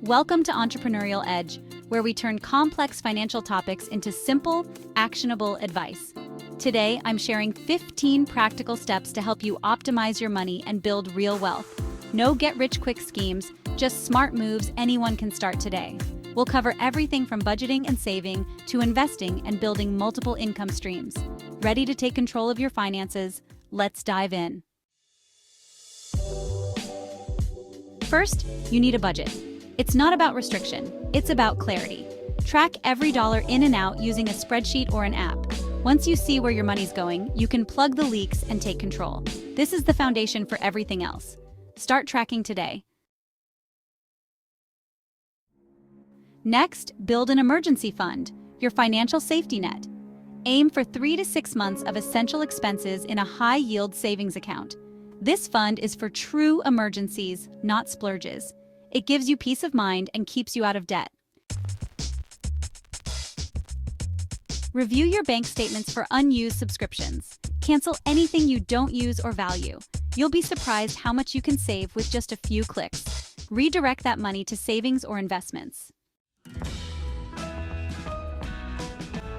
Welcome to Entrepreneurial Edge, where we turn complex financial topics into simple, actionable advice. Today, I'm sharing 15 practical steps to help you optimize your money and build real wealth. No get-rich-quick schemes, just smart moves anyone can start today. We'll cover everything from budgeting and saving to investing and building multiple income streams. Ready to take control of your finances? Let's dive in. First, you need a budget. It's not about restriction, it's about clarity. Track every dollar in and out using a spreadsheet or an app. Once you see where your money's going, you can plug the leaks and take control. This is the foundation for everything else. Start tracking today. Next, build an emergency fund, your financial safety net. Aim for 3 to 6 months of essential expenses in a high-yield savings account. This fund is for true emergencies, not splurges. It gives you peace of mind and keeps you out of debt. Review your bank statements for unused subscriptions. Cancel anything you don't use or value. You'll be surprised how much you can save with just a few clicks. Redirect that money to savings or investments.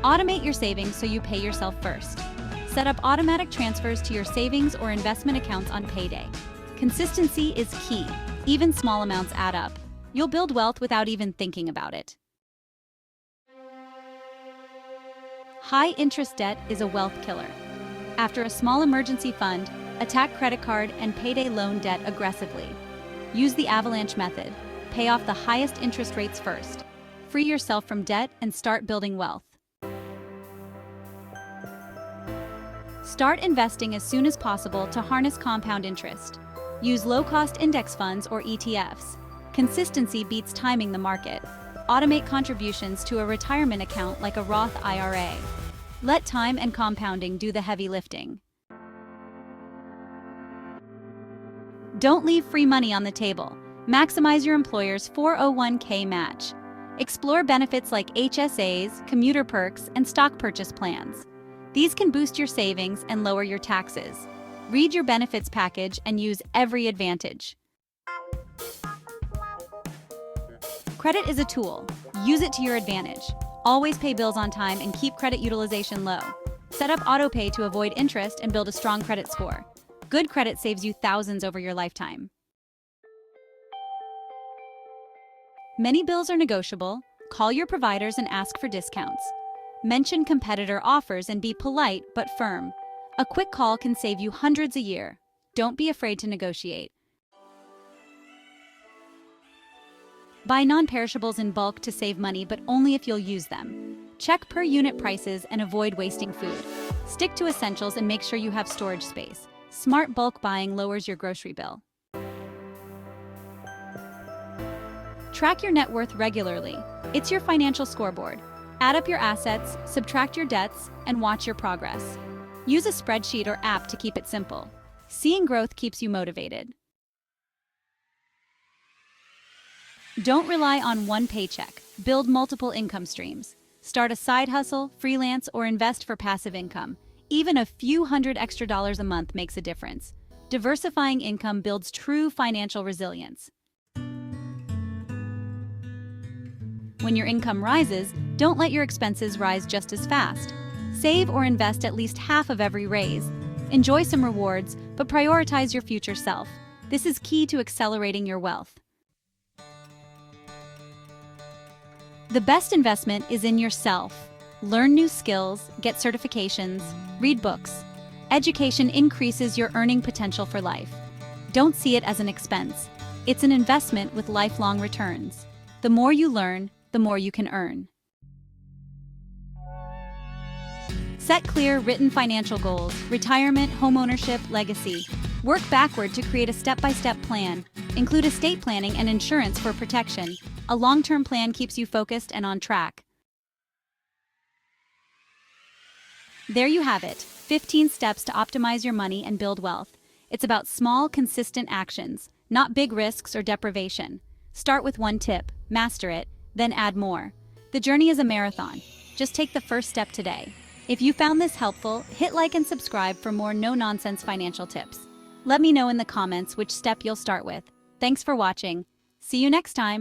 Automate your savings so you pay yourself first. Set up automatic transfers to your savings or investment accounts on payday. Consistency is key. Even small amounts add up. You'll build wealth without even thinking about it. High-interest debt is a wealth killer. After a small emergency fund, attack credit card and payday loan debt aggressively. Use the avalanche method. Pay off the highest interest rates first. Free yourself from debt and start building wealth. Start investing as soon as possible to harness compound interest. Use low-cost index funds or ETFs. Consistency beats timing the market. Automate contributions to a retirement account like a Roth IRA. Let time and compounding do the heavy lifting. Don't leave free money on the table. Maximize your employer's 401k match. Explore benefits like HSAs, commuter perks, and stock purchase plans. These can boost your savings and lower your taxes. Read your benefits package and use every advantage. Credit is a tool. Use it to your advantage. Always pay bills on time and keep credit utilization low. Set up autopay to avoid interest and build a strong credit score. Good credit saves you thousands over your lifetime. Many bills are negotiable. Call your providers and ask for discounts. Mention competitor offers and be polite but firm. A quick call can save you hundreds a year. Don't be afraid to negotiate. Buy non-perishables in bulk to save money, but only if you'll use them. Check per unit prices and avoid wasting food. Stick to essentials and make sure you have storage space. Smart bulk buying lowers your grocery bill. Track your net worth regularly. It's your financial scoreboard. Add up your assets, subtract your debts, and watch your progress. Use a spreadsheet or app to keep it simple. Seeing growth keeps you motivated. Don't rely on one paycheck. Build multiple income streams. Start a side hustle, freelance, or invest for passive income. Even a few $100 extra a month makes a difference. Diversifying income builds true financial resilience. When your income rises, don't let your expenses rise just as fast. Save or invest at least half of every raise. Enjoy some rewards, but prioritize your future self. This is key to accelerating your wealth. The best investment is in yourself. Learn new skills, get certifications, read books. Education increases your earning potential for life. Don't see it as an expense. It's an investment with lifelong returns. The more you learn, the more you can earn. Set clear, written financial goals: retirement, homeownership, legacy. Work backward to create a step-by-step plan. Include estate planning and insurance for protection. A long-term plan keeps you focused and on track. There you have it, 15 steps to optimize your money and build wealth. It's about small, consistent actions, not big risks or deprivation. Start with one tip, master it, then add more. The journey is a marathon. Just take the first step today. If you found this helpful, hit like and subscribe for more no-nonsense financial tips. Let me know in the comments which step you'll start with. Thanks for watching. See you next time.